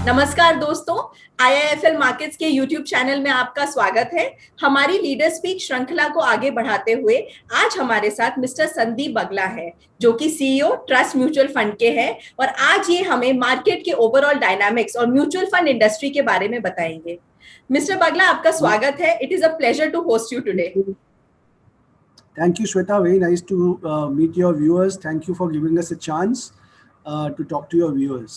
नमस्कार दोस्तों, IIFL markets के YouTube चैनल में आपका स्वागत है। हमारी लीडर स्पीक श्रृंखला को आगे बढ़ाते हुए आज हमारे साथ मिस्टर संदीप बगला है, जो कि CEO ट्रस्ट म्यूचुअल फंड के हैं और आज ये हमें मार्केट के ओवरऑल डायनामिक्स और म्यूचुअल फंड इंडस्ट्री के बारे में बताएंगे। मिस्टर बगला, आपका स्वागत है। It is a pleasure to host you today. Thank you, Shweta. Very nice to meet your viewers. Thank you for giving us a chance to talk to your viewers.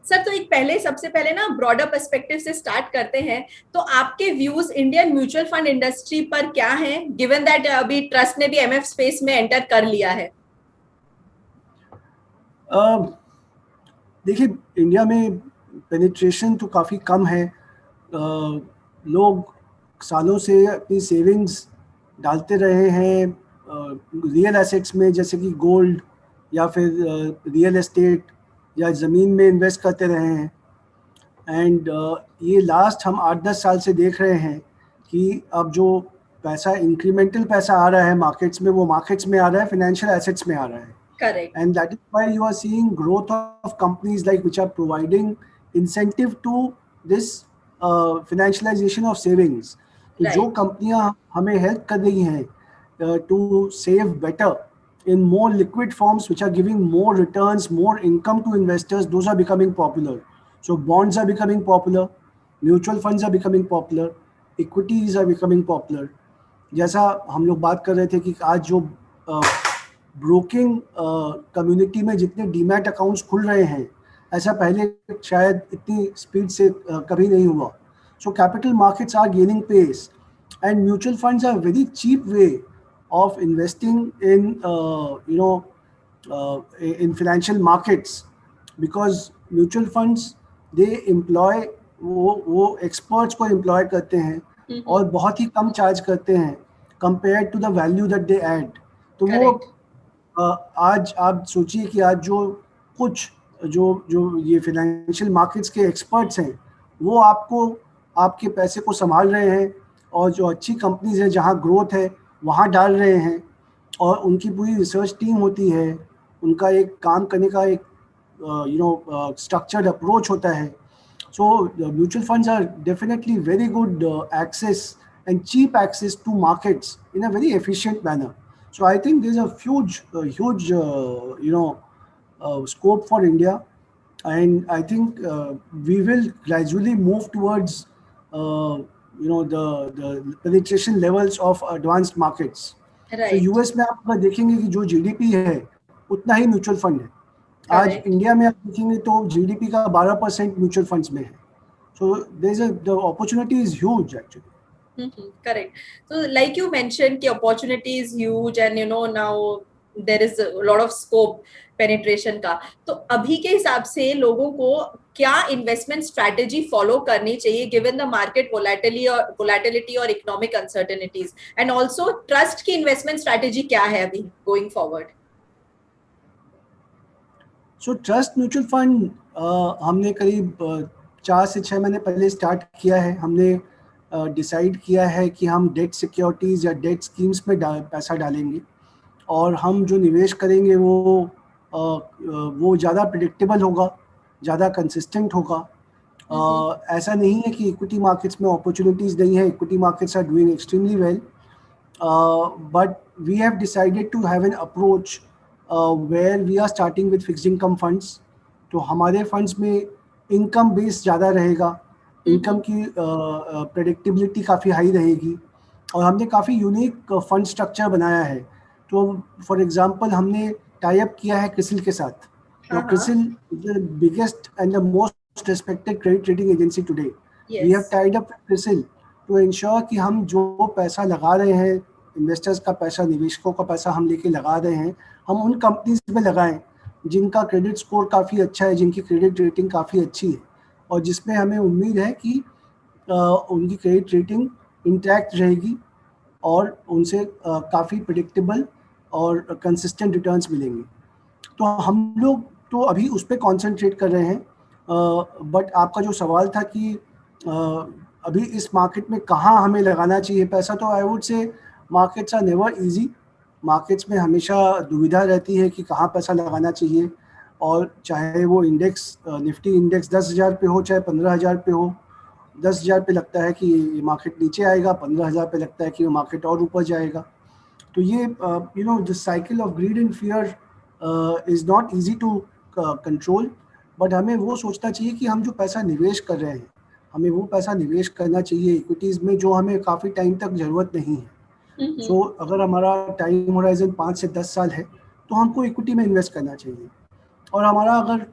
Sir, तो सबसे पहले ना broader perspective से start करते हैं। तो आपके views Indian mutual fund industry पर क्या हैं, गिवन दैट अभी ट्रस्ट ने भी MF स्पेस में एंटर कर लिया है? देखिए, इंडिया में पेनिट्रेशन तो काफ़ी कम है। लोग सालों से अपनी सेविंग्स डालते रहे हैं रियल एसेट्स में, जैसे कि गोल्ड या फिर रियल एस्टेट या ज़मीन में इन्वेस्ट करते रहे हैं। एंड ये लास्ट हम 8-10 साल से देख रहे हैं कि अब जो पैसा, इंक्रीमेंटल पैसा आ रहा है मार्केट्स में, वो मार्केट्स में आ रहा है, फाइनेंशियल एसेट्स में आ रहा है। Correct. And that is why you are seeing growth of companies like which are providing incentive to this financialization of savings. Right. जो कंपनियां हमें हेल्प कर रही हैं to save better in more liquid forms which are giving more returns, more income to investors, those are becoming popular. So bonds are becoming popular, mutual funds are becoming popular, equities are becoming popular. जैसा हम लोग बात कर रहे थे कि आज जो ब्रोकिंग कम्युनिटी में जितने डीमैट अकाउंट्स खुल रहे हैं, ऐसा पहले शायद इतनी स्पीड से कभी नहीं हुआ. So capital markets are gaining pace and mutual funds are very cheap way of investing in financial markets, because mutual funds they employ वो एक्सपर्ट्स को एम्प्लॉय करते हैं और बहुत ही कम चार्ज करते हैं compare to the value that they add. तो वो आज आप सोचिए कि आज जो ये फाइनेंशियल मार्केट्स के एक्सपर्ट्स हैं, वो आपके पैसे को संभाल रहे हैं और जो अच्छी कंपनीज हैं जहाँ ग्रोथ है वहाँ डाल रहे हैं, और उनकी पूरी रिसर्च टीम होती है, उनका एक काम करने का एक स्ट्रक्चर्ड अप्रोच होता है. So mutual funds are definitely very good access and cheap access to markets in a very efficient manner. So I think there's a huge scope for India, and I think we will gradually move towards the penetration levels of advanced markets. Right. So US में आप अगर देखेंगे कि जो GDP है उतना ही mutual fund है. आज इंडिया में आप देखेंगे तो GDP का 12% म्यूचुअल फंड्स में है. So the opportunity is huge actually. Correct. So like you mentioned, the opportunity is huge and now there is a lot of scope penetration का. तो अभी के हिसाब से लोगों को क्या इन्वेस्टमेंट स्ट्रैटेजी फॉलो करनी चाहिए गिवन द मार्केट वोलेटिलिटी और economic uncertainties, and also trust की इन्वेस्टमेंट स्ट्रैटेजी क्या है अभी going forward? So trust mutual fund हमने करीब 4 से 6 महीने पहले स्टार्ट किया है. हमने डिसाइड किया है कि हम डेट सिक्योरिटीज़ या डेट स्कीम्स में पैसा डालेंगे, और हम जो निवेश करेंगे वो ज़्यादा प्रिडिक्टेबल होगा, ज़्यादा कंसिस्टेंट होगा. ऐसा नहीं है कि इक्विटी मार्केट्स में अपॉर्चुनिटीज़ नहीं है. Equity markets are doing extremely well, but we have decided to have an approach where we are starting with fixed income funds. तो हमारे फंड्स में इनकम बेस ज़्यादा रहेगा, इनकम की प्रेडिक्टेबिलिटी काफ़ी हाई रहेगी, और हमने काफ़ी यूनिक फंड स्ट्रक्चर बनाया है. तो फॉर एग्जांपल हमने टाई अप किया है क्रिसिल के साथ. तो CRISIL is the biggest and the most respected credit rating agency today. We have tied up with CRISIL to ensure कि हम जो पैसा लगा रहे हैं, इन्वेस्टर्स का पैसा, निवेशकों का पैसा हम लेके लगा रहे हैं, हम उन कंपनीज में लगाएं जिनका क्रेडिट स्कोर काफ़ी अच्छा है, जिनकी क्रेडिट रेटिंग काफ़ी अच्छी है, और जिसमें हमें उम्मीद है कि उनकी क्रेडिट रेटिंग इंटैक्ट रहेगी और उनसे काफ़ी प्रेडिक्टेबल और कंसिस्टेंट रिटर्न्स मिलेंगे. तो हम लोग तो अभी उस पर कॉन्सेंट्रेट कर रहे हैं. बट आपका जो सवाल था कि अभी इस मार्केट में कहाँ हमें लगाना चाहिए पैसा, तो I would say markets are never easy. Markets में हमेशा दुविधा रहती है कि कहाँ पैसा लगाना चाहिए. और चाहे वो इंडेक्स निफ्टी इंडेक्स 10,000 पे हो चाहे 15,000 पे हो, 10,000 पे लगता है कि मार्केट नीचे आएगा, 15,000 पे लगता है कि मार्केट और ऊपर जाएगा। तो ये the cycle of greed and fear is not easy to control, but हमें वो सोचना चाहिए कि हम जो पैसा निवेश कर रहे हैं, हमें वो पैसा निवेश करना चाहिए इक्विटीज़ में जो हमें काफ़ी टाइम तक ज़रूरत नहीं है। सो अगर हमारा टाइम होराइजन 5 से 10 साल है तो हमको इक्विटी में इन्वेस्ट करना चाहिए। और हमारा अगर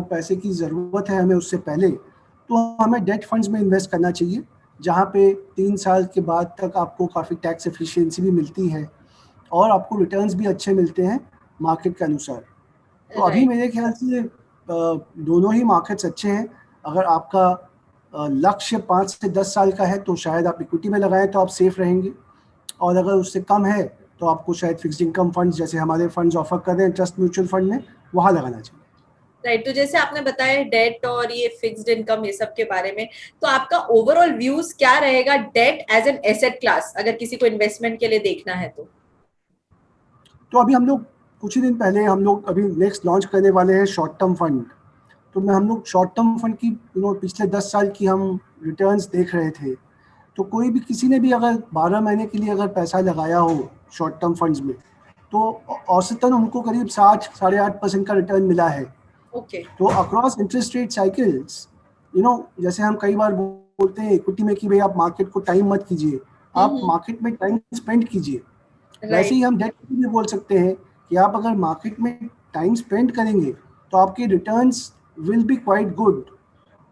पैसे की ज़रूरत है हमें उससे पहले, तो हमें डेट फंड्स में इन्वेस्ट करना चाहिए, जहाँ पे 3 साल के बाद तक आपको काफ़ी टैक्स एफिशिएंसी भी मिलती है और आपको रिटर्न्स भी अच्छे मिलते हैं मार्केट के अनुसार। तो अभी मेरे ख्याल से दोनों ही मार्केट्स अच्छे हैं। अगर आपका लक्ष्य 5 से 10 साल का है तो शायद आप इक्विटी में लगाएं तो आप सेफ रहेंगे, और अगर उससे कम है तो आपको शायद फिक्स्ड इनकम फंड्स जैसे हमारे फंड्स ऑफर कर रहे हैं ट्रस्ट म्यूचुअल फंड में, वहाँ लगाना चाहिए। राइट। तो जैसे आपने बताया डेट और ये फिक्स्ड इनकम ये सब के बारे में, तो आपका ओवरऑल व्यूज क्या रहेगा debt as an asset class अगर किसी को इन्वेस्टमेंट के लिए देखना है तो अभी हम लोग कुछ ही दिन पहले हम लोग अभी नेक्स्ट लॉन्च करने वाले हैं शॉर्ट टर्म फंड। तो मैं हम लोग शॉर्ट टर्म फंड की पिछले 10 साल की हम रिटर्न्स देख रहे थे। तो कोई भी किसी ने भी अगर 12 महीने के लिए अगर पैसा लगाया हो शॉर्ट टर्म फंड्स में, तो औसतन उनको करीब 60-8.5% का रिटर्न मिला है। ओके। तो अक्रॉस इंटरेस्ट रेट साइकिल्स, जैसे हम कई बार बोलते हैं इक्विटी में कि भाई आप मार्केट को टाइम मत कीजिए, आप मार्केट में टाइम स्पेंड कीजिए। वैसे ही हम डेट में बोल सकते हैं कि आप अगर मार्केट में टाइम स्पेंड करेंगे तो आपके returns will be quite good,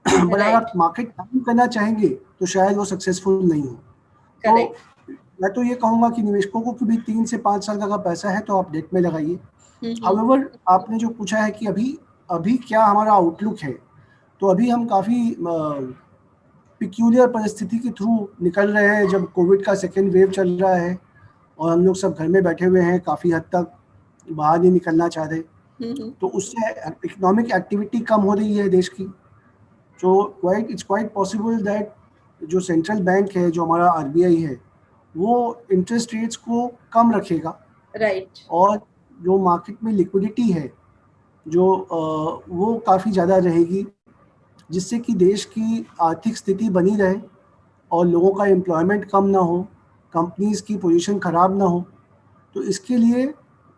but अगर आप मार्केट टाइम करना चाहेंगे तो शायद वो सक्सेसफुल नहीं हो। तो मैं तो ये कहूँगा कि निवेशकों को भी 3 से 5 साल का पैसा है तो आप डेट में लगाइए। हाउएवर आपने जो पूछा है कि अभी क्या हमारा आउटलुक है, तो अभी हम काफ़ी पिक्यूलियर परिस्थिति के थ्रू निकल रहे हैं, जब कोविड का सेकेंड वेव चल रहा है और हम लोग सब घर में बैठे हुए हैं, काफ़ी हद तक बाहर नहीं निकलना चाह रहे। तो उससे इकोनॉमिक एक्टिविटी कम हो रही है देश की। तो इट्स क्वाइट पॉसिबल दैट जो सेंट्रल बैंक है, जो हमारा आरबीआई है, वो इंटरेस्ट रेट्स को कम रखेगा। राइट। और जो मार्केट में लिक्विडिटी है जो वो काफ़ी ज़्यादा रहेगी, जिससे कि देश की आर्थिक स्थिति बनी रहे और लोगों का एम्प्लॉयमेंट कम ना हो, कंपनीज़ की पोजीशन ख़राब ना हो। तो इसके लिए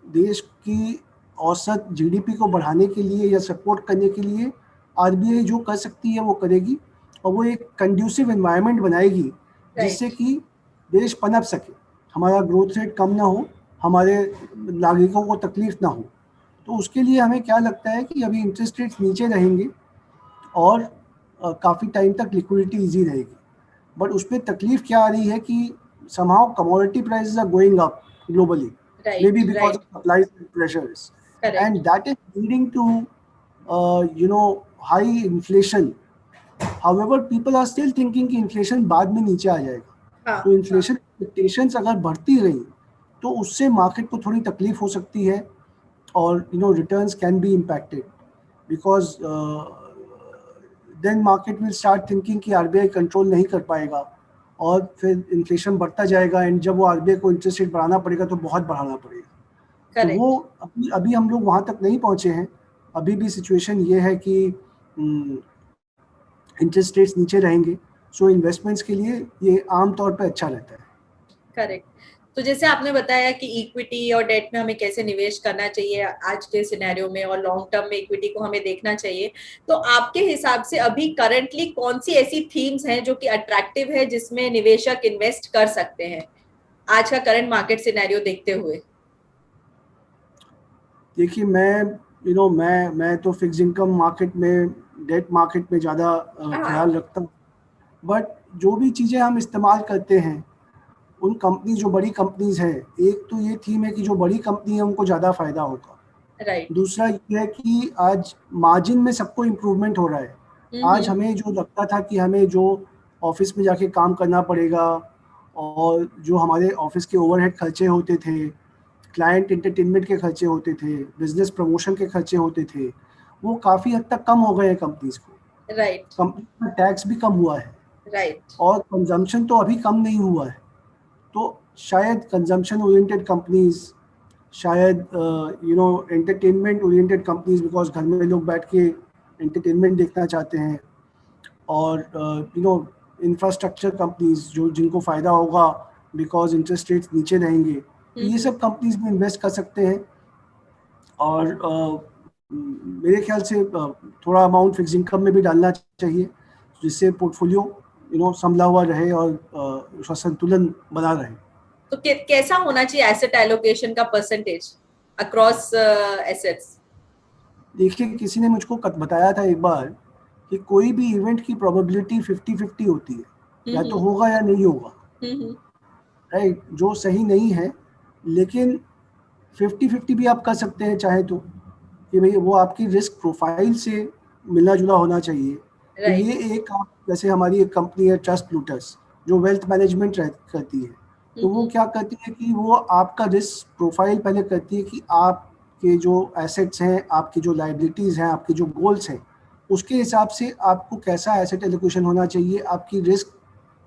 देश की औसत जीडीपी को बढ़ाने के लिए या सपोर्ट करने के लिए आरबीआई जो कर सकती है वो करेगी, और वो एक कंड्यूसिव एनवायरनमेंट बनाएगी जिससे कि देश पनप सके, हमारा ग्रोथ रेट कम ना हो, हमारे नागरिकों को तकलीफ ना हो। तो उसके लिए हमें क्या लगता है कि अभी इंटरेस्ट रेट्स नीचे रहेंगे और काफ़ी टाइम तक लिक्विडिटी ईजी रहेगी। बट उसमें तकलीफ क्या आ रही है कि somehow commodity prices are going up globally, maybe because of supply pressures, and that is leading to high inflation. However, people are still thinking कि inflation बाद में नीचे आ जाएगा। तो inflation expectations अगर बढ़ती रही तो उससे मार्केट को थोड़ी तकलीफ हो सकती है, और returns can be impacted because then market will start thinking कि आरबीआई कंट्रोल नहीं कर पाएगा और फिर इन्फ्लेशन बढ़ता जाएगा, एंड जब वो आरबीआई को इंटरेस्ट रेट बढ़ाना पड़ेगा तो बहुत बढ़ाना पड़ेगा। तो वो अभी हम लोग वहाँ तक नहीं पहुँचे हैं। अभी भी सिचुएशन ये है कि इंटरेस्ट रेट्स नीचे रहेंगे, सो इन्वेस्टमेंट्स के लिए ये आमतौर पर अच्छा रहता है। करेक्ट। तो जैसे आपने बताया कि इक्विटी और डेट में हमें कैसे निवेश करना चाहिए आज के सिनेरियो में, और लॉन्ग टर्म में इक्विटी को हमें देखना चाहिए, तो आपके हिसाब से अभी करंटली कौन सी ऐसी थीम्स हैं जो कि अट्रैक्टिव है जिसमें निवेशक इन्वेस्ट कर सकते हैं आज का करंट मार्केट सिनेरियो देखते हुए? देखिए मैं तो फिक्स इनकम मार्केट में, डेट मार्केट में ज़्यादा ख्याल रखता हूँ, बट जो भी चीज़ें हम इस्तेमाल करते हैं उन कंपनी जो बड़ी कंपनीज है, एक तो ये थीम है कि जो बड़ी कंपनी है उनको ज़्यादा फायदा होगा। दूसरा ये है कि आज मार्जिन में सबको इम्प्रूवमेंट हो रहा है। आज हमें जो लगता था कि हमें जो ऑफिस में जाके काम करना पड़ेगा और जो हमारे ऑफिस के ओवरहेड खर्चे होते थे, क्लाइंट एंटरटेनमेंट के खर्चे होते थे, बिजनेस प्रमोशन के खर्चे होते थे, वो काफ़ी हद तक कम हो गए हैं कंपनीज को। कंपनी का टैक्स भी कम हुआ है। और कंजम्पशन तो अभी कम नहीं हुआ है। तो शायद कंजम्पशन ओरिएंटेड कंपनीज शायद एंटरटेनमेंट ओरिएंटेड कंपनीज, बिकॉज घर में लोग बैठ के एंटरटेनमेंट देखना चाहते हैं, और इंफ्रास्ट्रक्चर कंपनीज जो जिनको फ़ायदा होगा बिकॉज इंटरेस्ट रेट्स नीचे रहेंगे, तो ये सब कंपनीज में इन्वेस्ट कर सकते हैं। और मेरे ख्याल से थोड़ा अमाउंट फिक्स इनकम में भी डालना चाहिए, जिससे पोर्टफोलियो संभला हुआ रहे और उसका संतुलन बना रहे। तो कैसा होना चाहिए एसेट एलोकेशन का परसेंटेज अक्रॉस एसेट्स? देखिए, किसी ने मुझको बताया था एक बार कि कोई भी इवेंट की प्रोबेबिलिटी 50-50 होती है, या तो होगा या नहीं होगा, राइट? जो सही नहीं है, लेकिन 50-50 भी आप कर सकते हैं चाहे तो, कि भाई वो आपकी रिस्क प्रोफाइल से मिलना जुला होना चाहिए। तो ये एक, आप जैसे हमारी एक कंपनी है ट्रस्ट प्लूटस, जो वेल्थ मैनेजमेंट करती है, तो वो क्या करती है कि वो आपका रिस्क प्रोफाइल पहले करती है कि आपके जो एसेट्स हैं, आपकी जो लाइबिलिटीज़ हैं, आपके जो गोल्स हैं, उसके हिसाब से आपको कैसा एसेट एलोकेशन होना चाहिए, आपकी रिस्क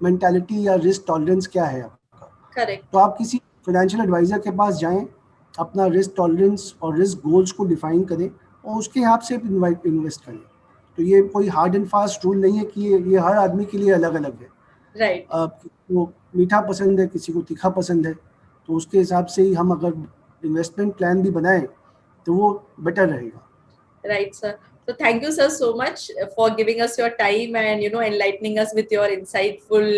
मेंटालिटी या रिस्क टॉलरेंस क्या है आपका। करेक्ट। तो आप किसी फाइनेंशियल एडवाइज़र के पास जाएं, अपना रिस्क टॉलरेंस और रिस्क गोल्स को डिफाइन करें और उसके हिसाब से इन्वेस्ट करें। तो ये कोई हार्ड एंड फास्ट रूल नहीं है कि ये हर आदमी के लिए अलग अलग है, राइट। वो मीठा पसंद है, किसी को तीखा पसंद है, तो उसके हिसाब से ही हम अगर इन्वेस्टमेंट प्लान भी बनाएं तो वो बेटर रहेगा। Right, sir. So thank you, sir, so much for giving us your time and enlightening us with your insightful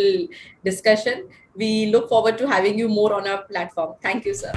discussion. We look forward to having you more on our platform. Thank you, sir.